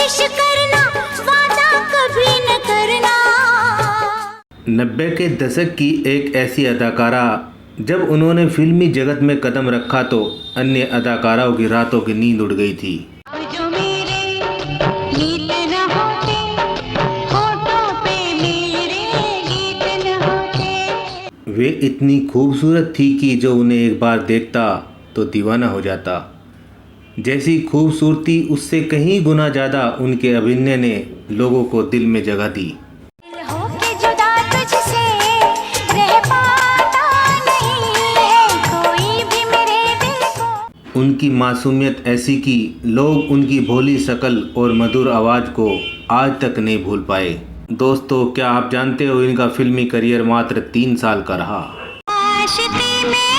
कोशिश करना, वादा कभी न करना। 90 के दशक की एक ऐसी अदाकारा, जब उन्होंने फिल्मी जगत में कदम रखा तो अन्य अदाकाराओं की रातों की नींद उड़ गई थी। जो मेरे गीत न होते, होठों पे मेरे गीत न होते। वे इतनी खूबसूरत थी कि जो उन्हें एक बार देखता तो दीवाना हो जाता। जैसी खूबसूरती उससे कहीं गुना ज़्यादा उनके अभिनय ने लोगों को दिल में जगह दी। दिल होके जुदा तुझसे रह पाता नहीं है कोई भी मेरे दिल को। उनकी मासूमियत ऐसी कि लोग उनकी भोली शक्ल और मधुर आवाज़ को आज तक नहीं भूल पाए। दोस्तों, क्या आप जानते हो इनका फिल्मी करियर मात्र 3 साल का रहा। आशिकी में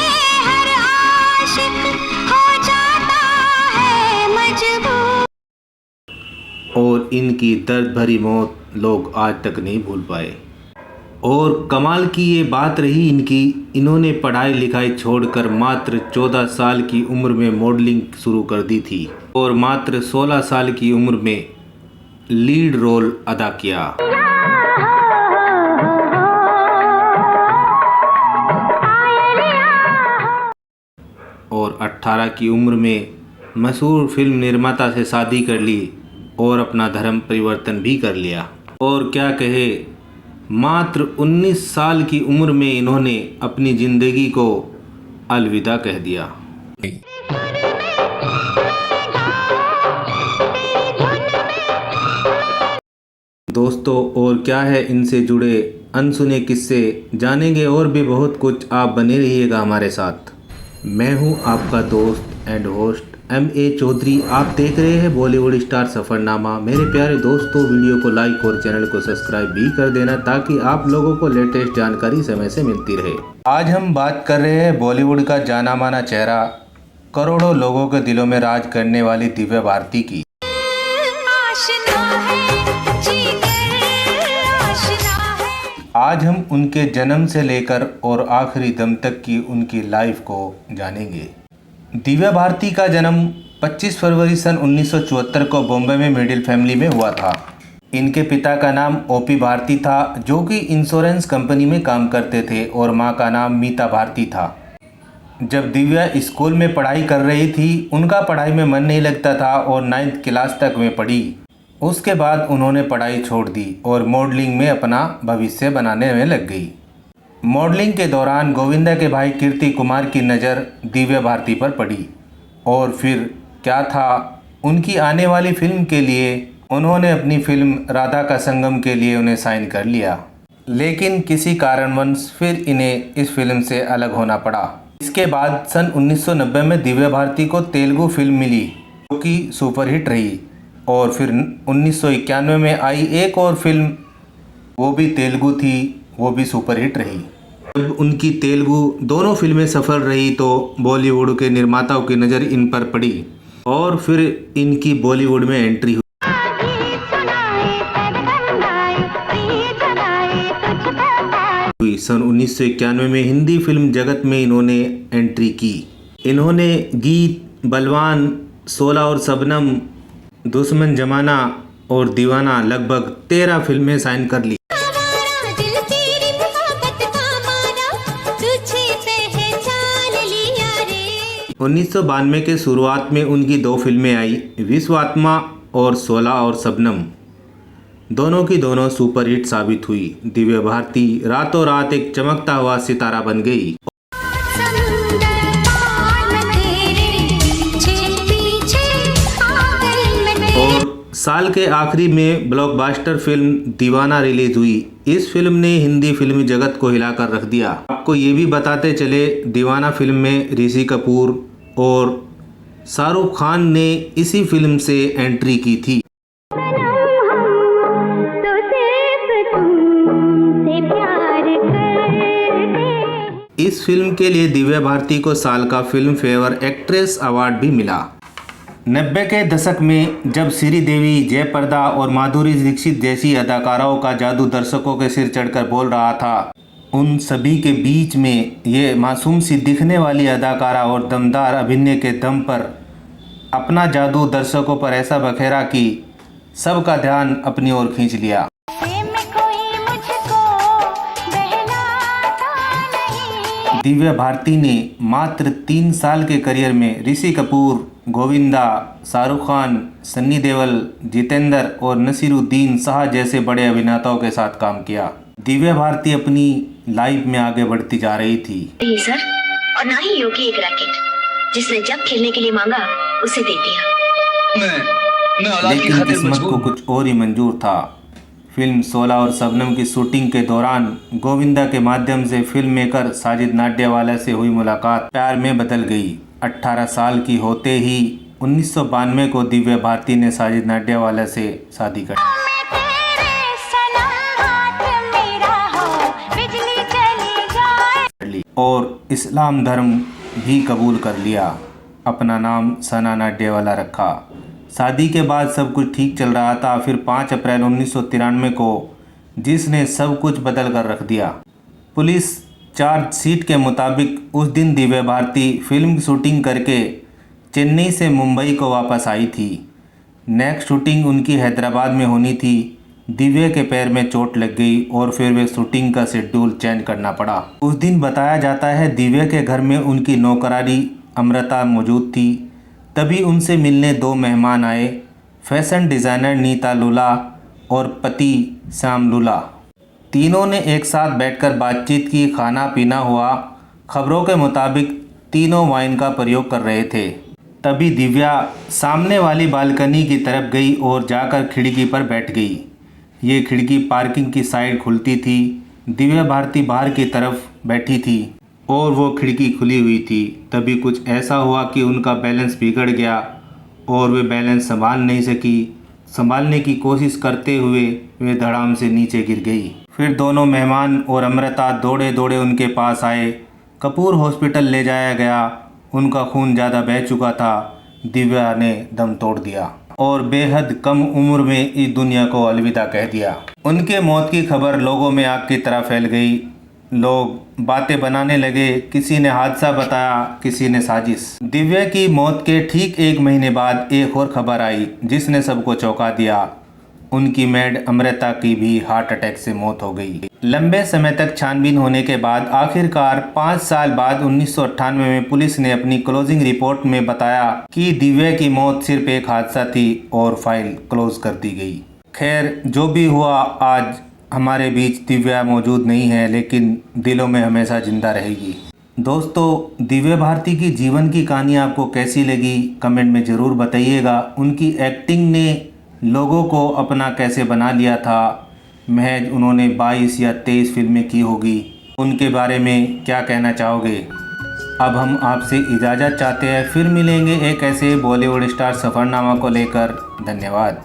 हर आशिक हो जाता है मजबूर। और इनकी दर्द भरी मौत लोग आज तक नहीं भूल पाए। और कमाल की ये बात रही इनकी, इन्होंने पढ़ाई लिखाई छोड़कर मात्र 14 साल की उम्र में मॉडलिंग शुरू कर दी थी और मात्र 16 साल की उम्र में लीड रोल अदा किया। और 18 की उम्र में मशहूर फिल्म निर्माता से शादी कर ली और अपना धर्म परिवर्तन भी कर लिया। और क्या कहे, मात्र 19 साल की उम्र में इन्होंने अपनी ज़िंदगी को अलविदा कह दिया। दोस्तों, और क्या है इनसे जुड़े अनसुने किस्से जानेंगे और भी बहुत कुछ। आप बने रहिएगा हमारे साथ। मैं हूं आपका दोस्त एंड होस्ट M.A. चौधरी। आप देख रहे हैं बॉलीवुड स्टार सफ़रनामा। मेरे प्यारे दोस्तों, वीडियो को लाइक और चैनल को सब्सक्राइब भी कर देना ताकि आप लोगों को लेटेस्ट जानकारी समय से मिलती रहे। आज हम बात कर रहे हैं बॉलीवुड का जाना माना चेहरा, करोड़ों लोगों के दिलों में राज करने वाली दिव्या भारती की। आज हम उनके जन्म से लेकर और आखिरी दम तक की उनकी लाइफ को जानेंगे। दिव्या भारती का जन्म 25 फरवरी सन 1974 को बॉम्बे में मिडिल फैमिली में हुआ था। इनके पिता का नाम O.P. भारती था, जो कि इंश्योरेंस कंपनी में काम करते थे, और मां का नाम मीता भारती था। जब दिव्या स्कूल में पढ़ाई कर रही थी, उनका पढ़ाई में मन नहीं लगता था और 9th क्लास तक में पढ़ी। उसके बाद उन्होंने पढ़ाई छोड़ दी और मॉडलिंग में अपना भविष्य बनाने में लग गई। मॉडलिंग के दौरान गोविंदा के भाई कीर्ति कुमार की नज़र दिव्या भारती पर पड़ी और फिर क्या था, उनकी आने वाली फिल्म के लिए उन्होंने अपनी फिल्म राधा का संगम के लिए उन्हें साइन कर लिया। लेकिन किसी कारणवश फिर इन्हें इस फिल्म से अलग होना पड़ा। इसके बाद सन 1990 में दिव्या भारती को तेलुगु फिल्म मिली, जो कि सुपरहिट रही। और फिर 1991 में आई एक और फिल्म, वो भी तेलुगु थी, वो भी सुपरहिट रही। जब उनकी तेलुगु दोनों फिल्में सफल रही तो बॉलीवुड के निर्माताओं की नज़र इन पर पड़ी और फिर इनकी बॉलीवुड में एंट्री हुई। सन 1991 में हिंदी फिल्म जगत में इन्होंने एंट्री की। इन्होंने गीत, बलवान, 16 और शबनम, दुश्मन जमाना और दीवाना लगभग 13 फिल्में साइन कर ली। 1992 के शुरुआत में उनकी 2 फिल्में आई, विश्वात्मा और 16 और शबनम। दोनों की दोनों सुपरहिट साबित हुई। दिव्या भारती रातों रात एक चमकता हुआ सितारा बन गई। और साल के आखिरी में ब्लॉकबस्टर फिल्म दीवाना रिलीज हुई। इस फिल्म ने हिंदी फिल्मी जगत को हिलाकर रख दिया। आपको ये भी बताते चले, दीवाना फिल्म में ऋषि कपूर और शाहरुख खान ने इसी फिल्म से एंट्री की थी। इस फिल्म के लिए दिव्या भारती को साल का फिल्म फेयर एक्ट्रेस अवार्ड भी मिला। 90 के दशक में जब श्रीदेवी, जयप्रदा और माधुरी दीक्षित जैसी अदाकाराओं का जादू दर्शकों के सिर चढ़कर बोल रहा था, उन सभी के बीच में ये मासूम सी दिखने वाली अदाकारा और दमदार अभिनय के दम पर अपना जादू दर्शकों पर ऐसा बखेरा कि सबका ध्यान अपनी ओर खींच लिया। में कोई मुझको बहलाता नहीं। दिव्या भारती ने मात्र 3 साल के करियर में ऋषि कपूर, गोविंदा, शाहरुख खान, सन्नी देओल, जितेंद्र और नसीरुद्दीन शाह जैसे बड़े अभिनेताओं के साथ काम किया। दिव्या भारती अपनी लाइफ में आगे बढ़ती जा रही थी। नहीं सर, और ना ही योगी एक रैकेट जिसने जब खेलने के लिए मांगा उसे दे दिया। मैं औलाद की लेकिन खातिर किस्मत को मजबूर कुछ और ही मंजूर था। फिल्म 16 और शबनम की शूटिंग के दौरान गोविंदा के माध्यम से फिल्म मेकर साजिद नाडियावाला से हुई मुलाकात प्यार में बदल गई। 18 साल की होते ही 1992 को दिव्या भारती ने साजिद नाडियावाला से शादी कर मैं तेरे सनम हाथ मेरा हो बिजली चली जाए ली और इस्लाम धर्म भी कबूल कर लिया। अपना नाम सना नाडियावाला रखा। शादी के बाद सब कुछ ठीक चल रहा था। फिर 5 अप्रैल 1993 को जिसने सब कुछ बदल कर रख दिया। पुलिस चार्जशीट के मुताबिक उस दिन दिव्या भारती फिल्म की शूटिंग करके चेन्नई से मुंबई को वापस आई थी। नेक्स्ट शूटिंग उनकी हैदराबाद में होनी थी। दिव्या के पैर में चोट लग गई और फिर वे शूटिंग का शेड्यूल चेंज करना पड़ा। उस दिन बताया जाता है दिव्या के घर में उनकी नौकरानी अमृता मौजूद थी। तभी उनसे मिलने 2 मेहमान आए, फैशन डिज़ाइनर नीता लुला और पति श्याम लुला। तीनों ने एक साथ बैठकर बातचीत की, खाना पीना हुआ। खबरों के मुताबिक तीनों वाइन का प्रयोग कर रहे थे। तभी दिव्या सामने वाली बालकनी की तरफ गई और जाकर खिड़की पर बैठ गई। ये खिड़की पार्किंग की साइड खुलती थी। दिव्या भारती बाहर की तरफ बैठी थी और वो खिड़की खुली हुई थी। तभी कुछ ऐसा हुआ कि उनका बैलेंस बिगड़ गया और वे बैलेंस संभाल नहीं सकी। संभालने की कोशिश करते हुए वे धड़ाम से नीचे गिर गई। फिर दोनों मेहमान और अमृता दौड़े दौड़े उनके पास आए। कपूर हॉस्पिटल ले जाया गया। उनका खून ज़्यादा बह चुका था। दिव्या ने दम तोड़ दिया और बेहद कम उम्र में इस दुनिया को अलविदा कह दिया। उनके मौत की खबर लोगों में आग की तरह फैल गई। लोग बातें बनाने लगे। किसी ने हादसा बताया, किसी ने साजिश। दिव्या की मौत के ठीक 1 महीने बाद एक और खबर आई जिसने सबको चौंका दिया। उनकी मेड अमृता की भी हार्ट अटैक से मौत हो गई। लंबे समय तक छानबीन होने के बाद आखिरकार 5 साल बाद 1998 में पुलिस ने अपनी क्लोजिंग रिपोर्ट में बताया कि दिव्या की मौत सिर्फ एक हादसा थी और फाइल क्लोज कर दी गई। खैर जो भी हुआ, आज हमारे बीच दिव्या मौजूद नहीं है, लेकिन दिलों में हमेशा जिंदा रहेगी। दोस्तों, दिव्या भारती की जीवन की कहानी आपको कैसी लगी कमेंट में ज़रूर बताइएगा। उनकी एक्टिंग ने लोगों को अपना कैसे बना लिया था। महज उन्होंने 22 या 23 फिल्में की होगी। उनके बारे में क्या कहना चाहोगे? अब हम आपसे इजाज़त चाहते हैं। फिर मिलेंगे एक ऐसे बॉलीवुड स्टार सफ़रनामा को लेकर। धन्यवाद।